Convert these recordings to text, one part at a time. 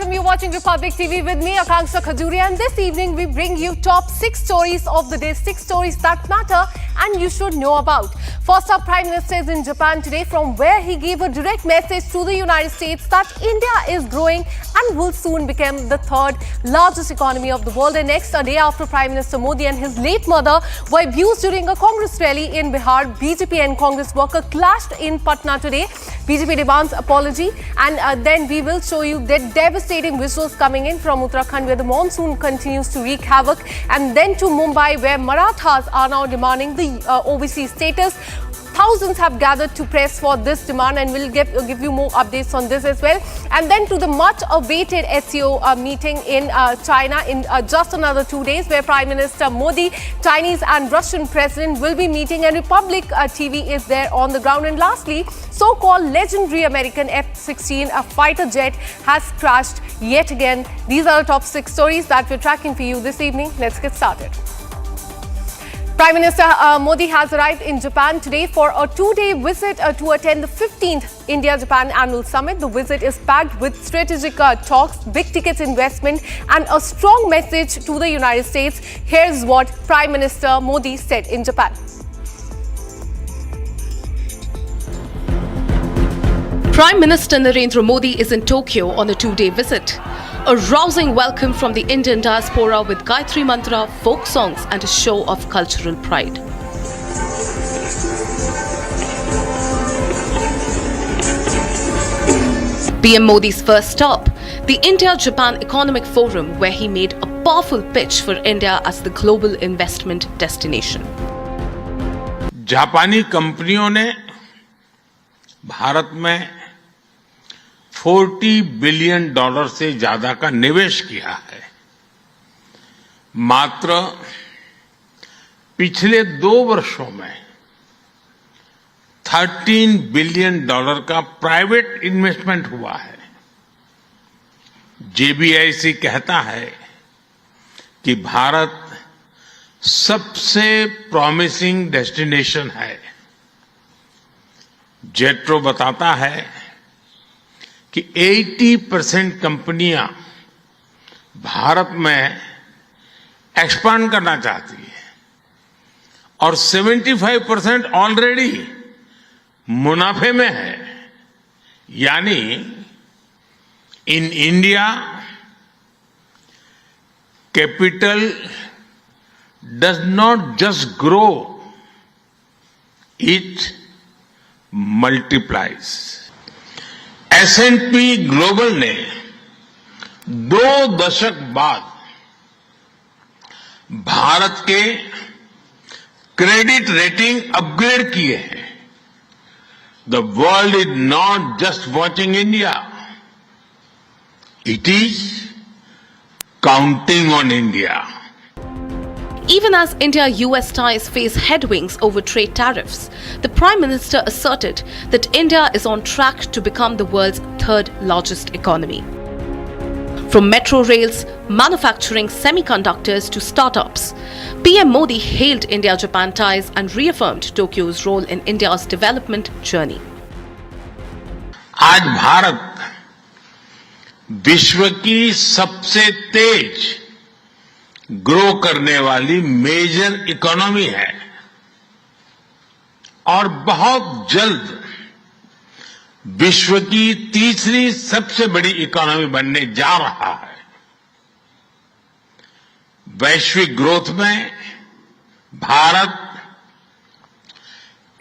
welcome. You're watching Republic TV with me, Akanksha Khajuria, and this evening we bring you top 6 stories of the day, 6 stories that matter and you should know about. First up, Prime Minister is in Japan today, from where he gave a direct message to the United States that India is growing and will soon become the third largest economy of the world. And next, a day after Prime Minister Modi and his late mother were abused during a Congress rally in Bihar, BJP and Congress worker clashed in Patna today. BJP demands apology, and then we will show you the devastating visuals coming in from Uttarakhand, where the monsoon continues to wreak havoc, and then to Mumbai, where Marathas are now demanding the OBC status. Thousands have gathered to press for this demand, and we'll give you more updates on this as well. And then to the much-awaited SCO meeting in China in just another 2 days, where Prime Minister Modi, Chinese and Russian President will be meeting, and Republic TV is there on the ground. And lastly, so-called legendary American F-16 fighter jet has crashed yet again. These are the top 6 stories that we're tracking for you this evening. Let's get started. Prime Minister Modi has arrived in Japan today for a 2-day visit to attend the 15th India-Japan Annual Summit. The visit is packed with strategic talks, big-ticket investment and a strong message to the United States. Here's what Prime Minister Modi said in Japan. Prime Minister Narendra Modi is in Tokyo on a 2-day visit. A rousing welcome from the Indian diaspora with Gayatri Mantra, folk songs and a show of cultural pride. PM Modi's first stop, the India-Japan Economic Forum, where he made a powerful pitch for India as the global investment destination. जापानी कंपनियों ने भारत में $40 billion से ज्यादा का निवेश किया है। मात्र पिछले 2 वर्षों में $13 बिलियन का प्राइवेट इन्वेस्टमेंट हुआ है। JBIC कहता है कि भारत सबसे प्रॉमिसिंग डेस्टिनेशन है। जेट्रो बताता है कि 80% कंपनियां भारत में एक्सपांड करना चाहती है और 75% ऑलरेडी मुनाफे में है। यानी in India capital does not just grow, it multiplies. S&P global ने 2 दशक बाद भारत के क्रेडिट रेटिंग अपग्रेड किए हैं। The world is not just watching India, it is counting on India. Even as India-US ties face headwinds over trade tariffs, the Prime Minister asserted that India is on track to become the world's 3rd largest economy. From metro rails, manufacturing, semiconductors to startups, PM Modi hailed India-Japan ties and reaffirmed Tokyo's role in India's development journey. आज भारत विश्व की सबसे तेज grow करने वाली major economy है और बहुत जल्द विश्व की तीसरी सबसे बड़ी इकोनॉमी बनने जा रहा है। वैश्विक ग्रोथ में भारत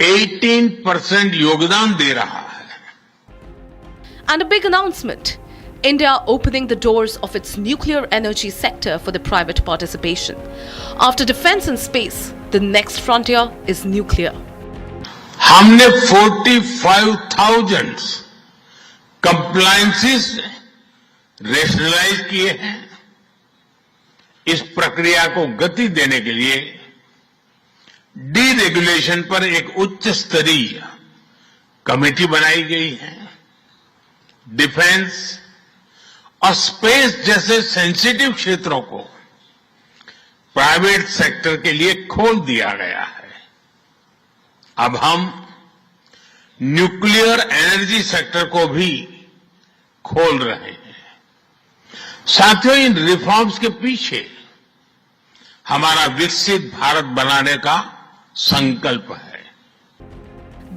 18% योगदान दे रहा है। And a big announcement. India opening the doors of its nuclear energy sector for the private participation. After defense and space, the next frontier is nuclear. हमने 45,000 कंप्लायंसेस रेशनलाइज किए हैं। इस प्रक्रिया को गति देने के लिए डीरेगुलेशन पर एक उच्च स्तरीय कमेटी बनाई गई है। डिफेंस और स्पेस जैसे सेंसिटिव क्षेत्रों को प्राइवेट सेक्टर के लिए खोल दिया गया है। अब हम न्यूक्लियर एनर्जी सेक्टर को भी खोल रहे हैं। साथियों, इन रिफॉर्म्स के पीछे हमारा विकसित भारत बनाने का संकल्प है।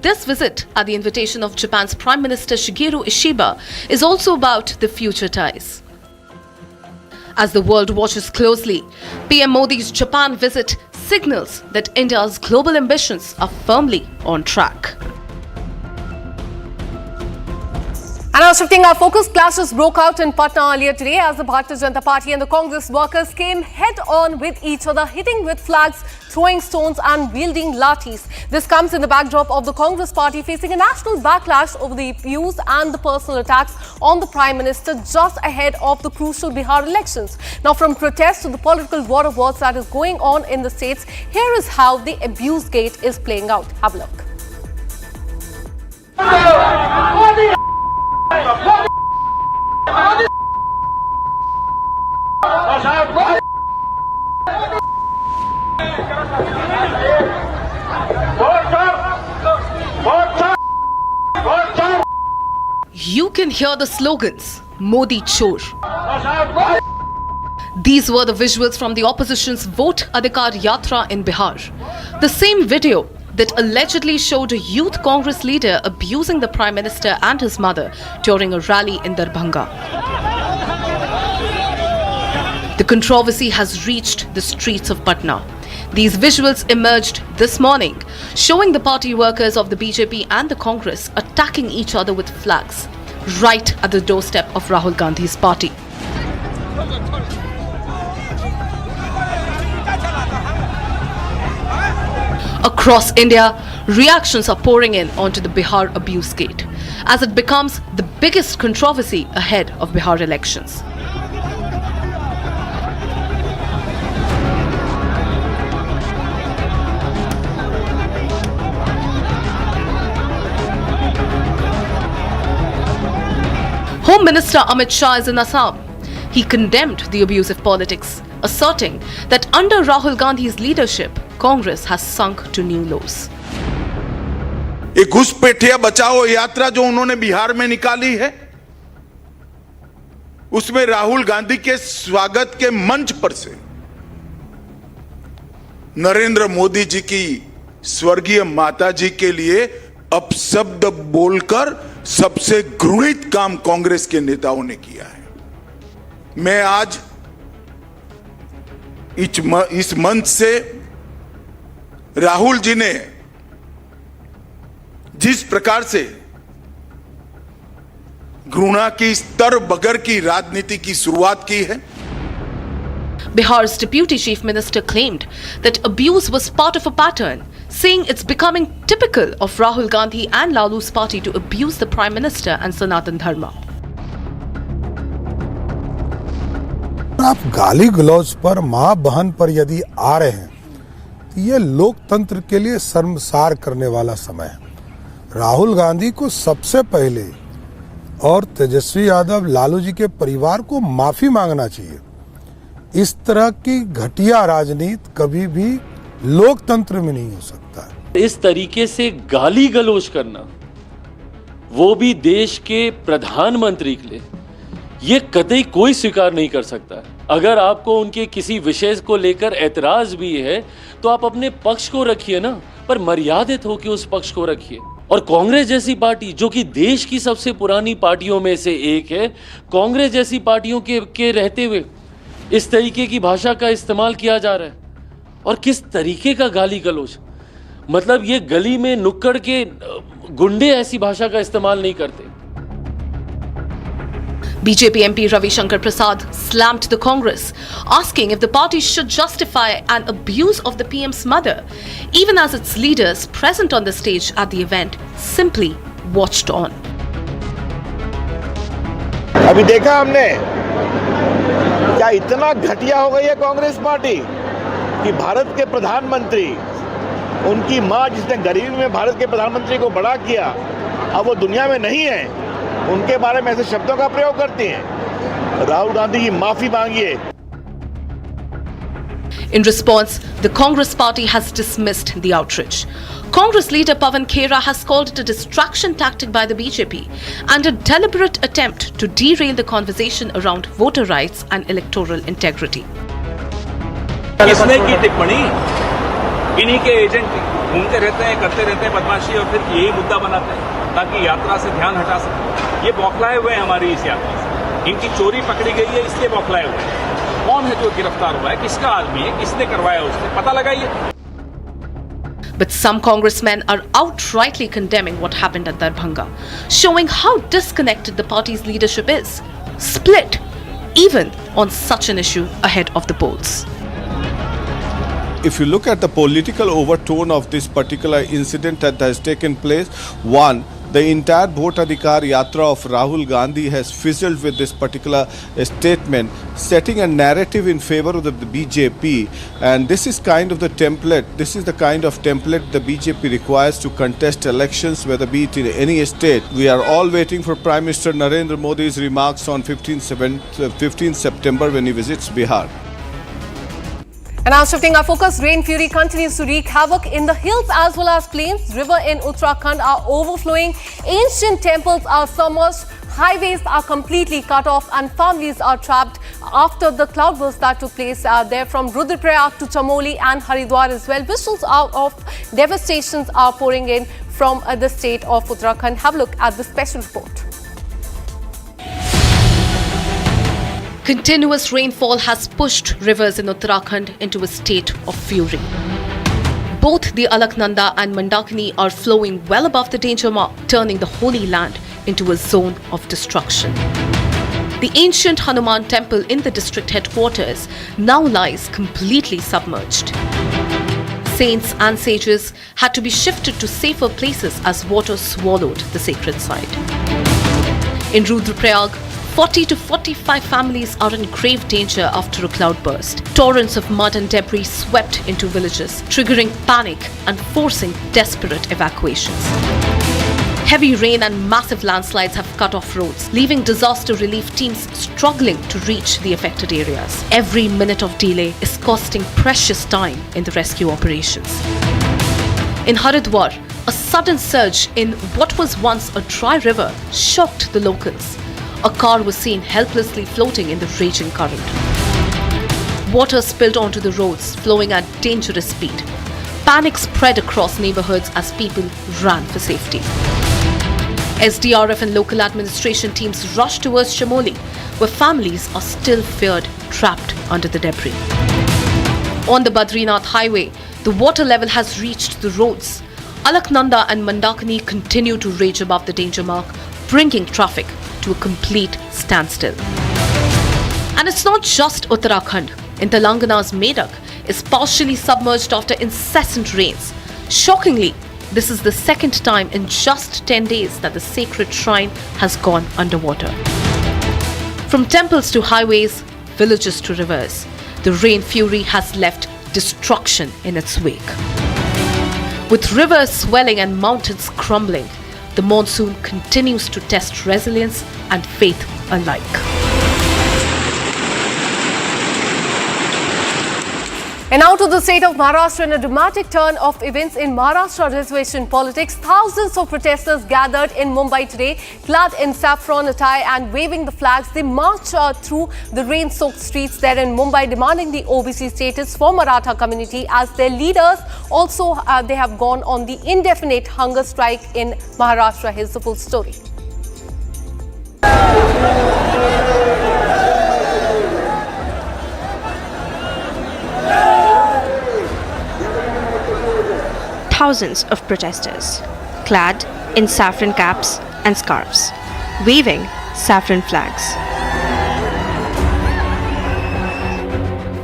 This visit, at the invitation of Japan's Prime Minister Shigeru Ishiba, is also about the future ties. As the world watches closely, PM Modi's Japan visit signals that India's global ambitions are firmly on track. And now shifting our focus, clashes broke out in Patna earlier today as the Bharatiya Janata Party and the Congress workers came head-on with each other, hitting with flags, throwing stones and wielding lathis. This comes in the backdrop of the Congress party facing a national backlash over the abuse and the personal attacks on the Prime Minister just ahead of the crucial Bihar elections. Now, from protests to the political war of words that is going on in the states, here is how the abuse gate is playing out. Have a look. You can hear the slogans, Modi Chor. These were the visuals from the opposition's Vote Adhikar Yatra in Bihar. The same video that allegedly showed a youth Congress leader abusing the Prime Minister and his mother during a rally in Darbhanga. The controversy has reached the streets of Patna. These visuals emerged this morning, showing the party workers of the BJP and the Congress attacking each other with flags, right at the doorstep of Rahul Gandhi's party. Across India, reactions are pouring in onto the Bihar abuse gate as it becomes the biggest controversy ahead of Bihar elections. Home Minister Amit Shah is in Assam. He condemned the abusive politics, asserting that under Rahul Gandhi's leadership, Congress has sunk to new lows. एक घुसपैठिया बचाओ यात्रा जो उन्होंने बिहार में निकाली है, उसमें राहुल गांधी के स्वागत के मंच पर से नरेंद्र मोदी जी की स्वर्गीय माता जी के लिए अपशब्द बोलकर सबसे घृणित काम कांग्रेस के नेताओं ने किया है। मैं आज इस मंच से राहुल जी ने जिस प्रकार से घृणा की स्तर बगर की राजनीति की शुरुआत की है, Bihar's Deputy Chief Minister claimed that abuse was part of a pattern, saying it's becoming typical of Rahul Gandhi and Lalu's party to abuse the Prime Minister and Sanatan Dharma. आप गाली गलौज पर मां बहन पर यदि आ रहे हैं तो ये लोकतंत्र के लिए शर्मसार करने वाला समय है। राहुल गांधी को सबसे पहले और तेजस्वी यादव लालू जी के परिवार को माफी मांगना चाहिए। इस तरह की घटिया राजनीति कभी भी लोकतंत्र में नहीं हो सकता। इस तरीके से गाली गलौज करना, वो भी देश के प्रधानमंत्री के लिए, ये कतई कोई स्वीकार नहीं कर सकता। अगर आपको उनके किसी विषय को लेकर ऐतराज भी है तो आप अपने पक्ष को रखिए ना, पर मर्यादित होकर उस पक्ष को रखिए। और कांग्रेस जैसी पार्टी जो कि देश की सबसे पुरानी पार्टियों में से एक है, कांग्रेस जैसी पार्टियों के रहते हुए इस तरीके की भाषा का इस्तेमाल किया जा रहा है। और किस तरीके का गाली गलौज, मतलब ये गली में नुक्कड़ के गुंडे ऐसी भाषा का इस्तेमाल नहीं करते। BJP MP Ravi Shankar Prasad slammed the Congress, asking if the party should justify an abuse of the PM's mother, even as its leaders present on the stage at the event simply watched on. अभी देखा हमने क्या इतना घटिया हो गई है Congress party कि भारत के प्रधानमंत्री, उनकी मां जिसने गरीबी में भारत के प्रधानमंत्री को बड़ा किया, अब वो दुनिया में नहीं है, उनके बारे में ऐसे शब्दों का प्रयोग करती हैं। राहुल गांधी की माफी मांगिए। In response, the Congress party has dismissed the outrage. Congress leader Pawan Khera has called it a distraction tactic by the BJP and a deliberate attempt to derail the conversation around voter rights and electoral integrity. किसने की टिप्पणी? इन्हीं के agent घूमते रहते हैं, करते रहते हैं बदमाशी और फिर यही मुद्दा बनाते हैं ताकि यात्रा से ध्यान हटा सके। ये बौखलाए हुए हैं हमारी इस यात्रा से। इनकी चोरी पकड़ी गई है इसलिए बौखलाए हुए हैं। कौन है जो गिरफ्तार हुआ है? किसका आदमी है? किसने करवाया उससे? पता लगाइए। But some congressmen are outrightly condemning what happened at Darbhanga, showing how disconnected the party's leadership is, split even on such an issue ahead of the polls. If you look at the political overtone of this particular incident that has taken place, one, the entire Bhot Adhikar Yatra of Rahul Gandhi has fizzled with this particular statement, setting a narrative in favor of the BJP. And this is kind of the template, this is the kind of template the BJP requires to contest elections, whether be it in any state. We are all waiting for Prime Minister Narendra Modi's remarks on 15 September when he visits Bihar. And now shifting our focus, rain fury continues to wreak havoc in the hills as well as plains. Rivers in Uttarakhand are overflowing, ancient temples are submerged, highways are completely cut off and families are trapped after the cloudburst that took place there from Rudraprayag to Chamoli and Haridwar as well. Visuals of devastations are pouring in from the state of Uttarakhand. Have a look at the special report. Continuous rainfall has pushed rivers in Uttarakhand into a state of fury. Both the Alaknanda and Mandakini are flowing well above the danger mark, turning the Holy Land into a zone of destruction. The ancient Hanuman temple in the district headquarters now lies completely submerged. Saints and sages had to be shifted to safer places as water swallowed the sacred site. In Rudraprayag, 40 to 45 families are in grave danger after a cloudburst. Torrents of mud and debris swept into villages, triggering panic and forcing desperate evacuations. Heavy rain and massive landslides have cut off roads, leaving disaster relief teams struggling to reach the affected areas. Every minute of delay is costing precious time in the rescue operations. In Haridwar, a sudden surge in what was once a dry river shocked the locals. A car was seen helplessly floating in the raging current. Water spilled onto the roads, flowing at dangerous speed. Panic spread across neighborhoods as people ran for safety. SDRF and local administration teams rushed towards Chamoli, where families are still feared trapped under the debris. On the Badrinath highway, the water level has reached the roads. Alaknanda and Mandakini continue to rage above the danger mark, bringing traffic to a complete standstill. And it's not just Uttarakhand. In Telangana's Medak is partially submerged after incessant rains. Shockingly, this is the second time in just 10 days that the sacred shrine has gone underwater. From temples to highways, villages to rivers, the rain fury has left destruction in its wake. With rivers swelling and mountains crumbling, the monsoon continues to test resilience and faith alike. And now to the state of Maharashtra. In a dramatic turn of events in Maharashtra reservation politics, thousands of protesters gathered in Mumbai today, clad in saffron attire and waving the flags. They marched through the rain-soaked streets there in Mumbai, demanding the OBC status for Maratha community. As their leaders also they have gone on the indefinite hunger strike in Maharashtra. Here's the full story. Thousands of protesters, clad in saffron caps and scarves, waving saffron flags.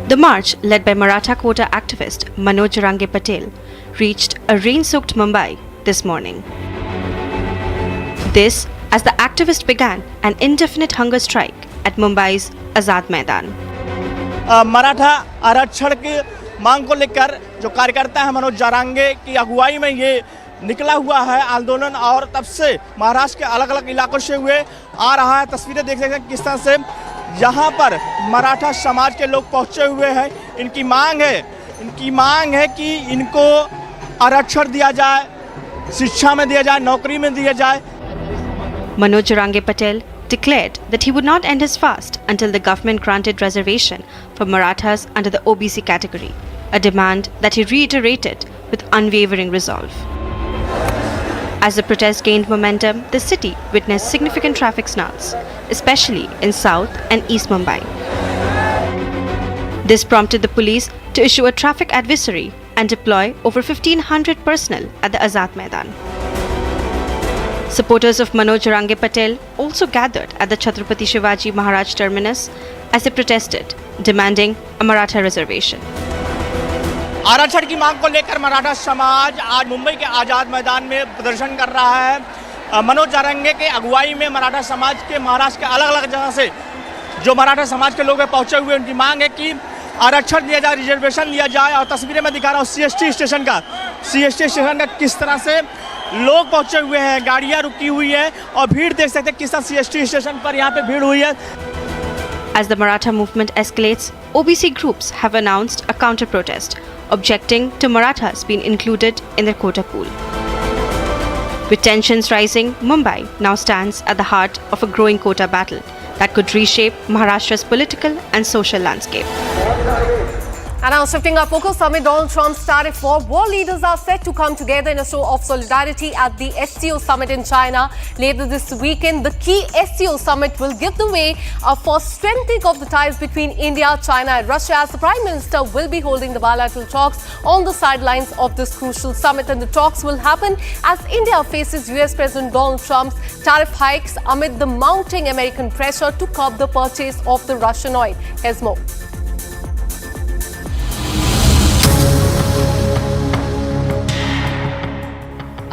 The march, led by Maratha quota activist Manoj Range Patel, reached a rain-soaked Mumbai this morning. This as the activist began an indefinite hunger strike at Mumbai's Azad Maidan. Maratha आरक्षण की मांग को लेकर जो कार्यकर्ता है मनोज जारांगे की अगुवाई में ये निकला हुआ है आंदोलन, और तब से महाराष्ट्र के अलग अलग इलाकों से हुए आ रहा है। तस्वीरें देख सकते हैं किस तरह से यहाँ पर मराठा समाज के लोग पहुँचे हुए हैं। इनकी मांग है कि इनको आरक्षण दिया जाए, शिक्षा में दिया जाए, नौकरी में दिया जाए। Manoj Range Patel declared that he would not end his fast until the government granted reservation for Marathas under the OBC category, a demand that he reiterated with unwavering resolve. As the protest gained momentum, the city witnessed significant traffic snarls, especially in South and East Mumbai. This prompted the police to issue a traffic advisory and deploy over 1,500 personnel at the Azad Maidan. Supporters of Manoj Range Patel also gathered at the Chhatrapati Shivaji Maharaj terminus as they protested, demanding a Maratha reservation. आरक्षण की मांग को लेकर मराठा समाज आज मुंबई के आज़ाद मैदान में प्रदर्शन कर रहा है। मनोज रंगे के अगुवाई में मराठा समाज के महाराष्ट्र के अलग अलग जगह से जो मराठा समाज के लोग हैं पहुंचे हुए, उनकी मांग है कि आरक्षण दिया जाए, रिजर्वेशन लिया जाए। और तस्वीरें मैं दिखा रहा हूँ सीएसटी स्टेशन का किस तरह से लोग पहुंचे हुए हैं, गाड़ियाँ रुकी हुई है और भीड़ देख सकते हैं किस तरह सीएसटी स्टेशन पर यहाँ पे भीड़ हुई है। As the Maratha movement escalates, OBC groups have announced a counter-protest, objecting to Marathas being included in their quota pool. With tensions rising, Mumbai now stands at the heart of a growing quota battle that could reshape Maharashtra's political and social landscape. And now shifting our focus amid Donald Trump's tariff war, world leaders are set to come together in a show of solidarity at the SCO summit in China later this weekend. The key SCO summit will give the way for strengthening of the ties between India, China and Russia, as the Prime Minister will be holding the bilateral talks on the sidelines of this crucial summit. And the talks will happen as India faces US President Donald Trump's tariff hikes amid the mounting American pressure to curb the purchase of the Russian oil. Here's more.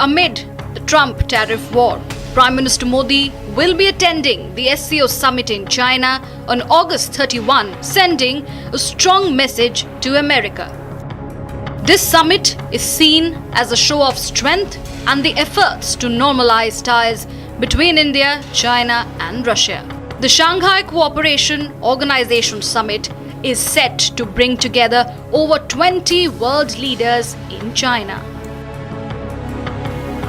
Amid the Trump tariff war, Prime Minister Modi will be attending the SCO summit in China on August 31, sending a strong message to America. This summit is seen as a show of strength and the efforts to normalize ties between India, China and Russia. The Shanghai Cooperation Organization Summit is set to bring together over 20 world leaders in China.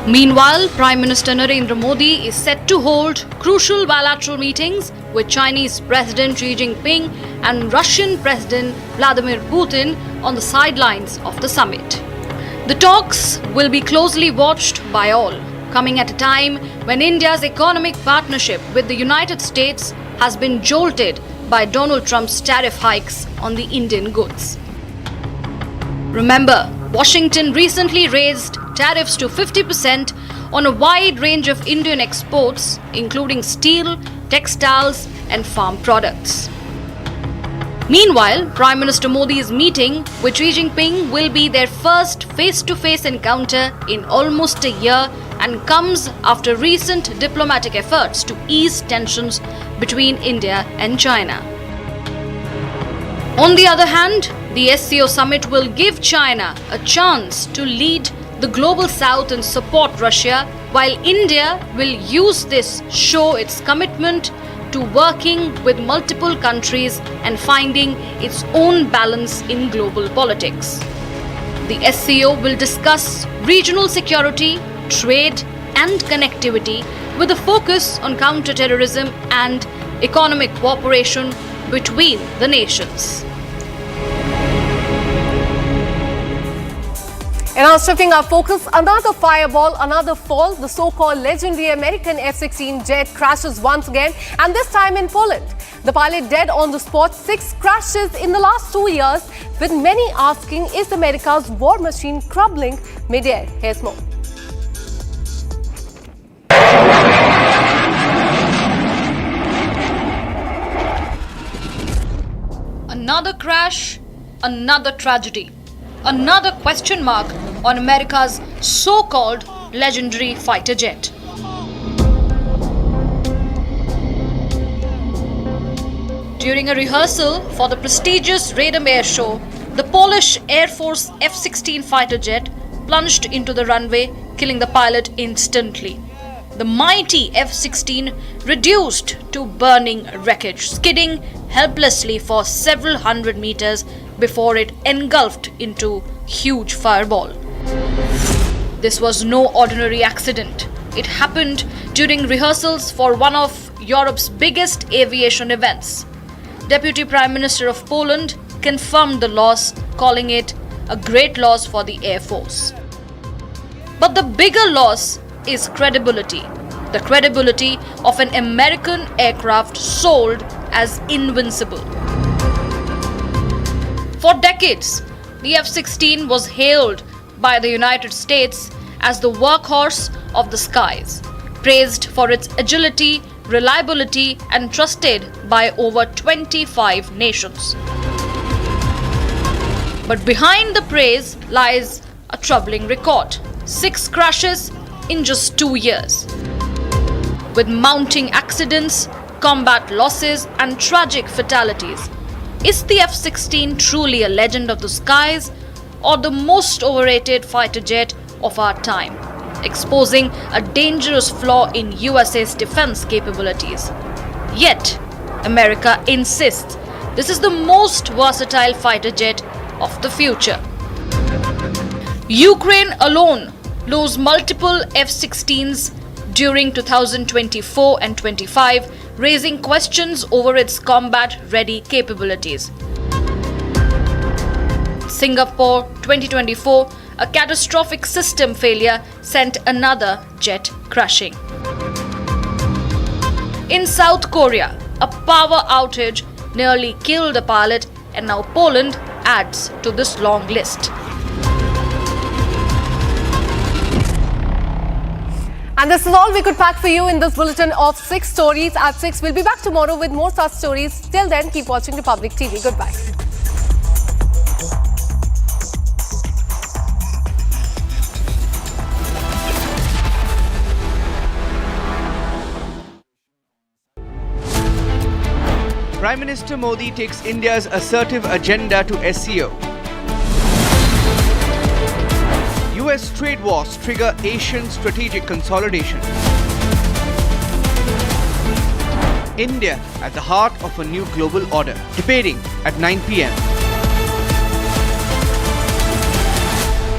Meanwhile, Prime Minister Narendra Modi is set to hold crucial bilateral meetings with Chinese President Xi Jinping and Russian President Vladimir Putin on the sidelines of the summit. The talks will be closely watched by all, coming at a time when India's economic partnership with the United States has been jolted by Donald Trump's tariff hikes on the Indian goods. Remember, Washington recently raised tariffs to 50% on a wide range of Indian exports, including steel, textiles, and farm products. Meanwhile, Prime Minister Modi's meeting with Xi Jinping will be their first face-to-face encounter in almost a year and comes after recent diplomatic efforts to ease tensions between India and China. On the other hand, the SCO summit will give China a chance to lead the global south and support Russia, while India will use this show its commitment to working with multiple countries and finding its own balance in global politics. The SCO will discuss regional security, trade and connectivity with a focus on counter-terrorism and economic cooperation between the nations. And now shifting our focus, another fireball, another fall. The so-called legendary American F-16 jet crashes once again, and this time in Poland. The pilot dead on the spot. 6 crashes in the last 2 years, with many asking, is America's war machine crumbling mid-air? Here's more. Another crash, another tragedy. Another question mark on America's so-called legendary fighter jet. During a rehearsal for the prestigious Radom Air Show, the Polish Air Force F-16 fighter jet plunged into the runway, killing the pilot instantly. the mighty F-16 reduced to burning wreckage, skidding helplessly for several hundred meters before it engulfed into huge fireball. This was no ordinary accident. It happened during rehearsals for one of Europe's biggest aviation events. Deputy Prime Minister of Poland confirmed the loss, calling it a great loss for the Air Force. But the bigger loss is credibility. The credibility of an American aircraft sold as invincible. For decades, the F-16 was hailed by the United States as the workhorse of the skies, praised for its agility, reliability, and trusted by over 25 nations. But behind the praise lies a troubling record: 6 crashes in just 2 years. With mounting accidents, combat losses, and tragic fatalities, is the F-16 truly a legend of the skies or the most overrated fighter jet of our time, exposing a dangerous flaw in USA's defense capabilities? Yet, America insists this is the most versatile fighter jet of the future. Ukraine alone lost multiple F-16s during 2024 and 25, raising questions over its combat-ready capabilities. Singapore 2024, a catastrophic system failure sent another jet crashing. In South Korea, a power outage nearly killed a pilot, and now Poland adds to this long list. And this is all we could pack for you in this bulletin of 6 stories. At 6, we'll be back tomorrow with more such stories. Till then, keep watching Republic TV. Goodbye. Prime Minister Modi takes India's assertive agenda to SCO. US trade wars trigger Asian strategic consolidation. India at the heart of a new global order. Debating at 9 p.m.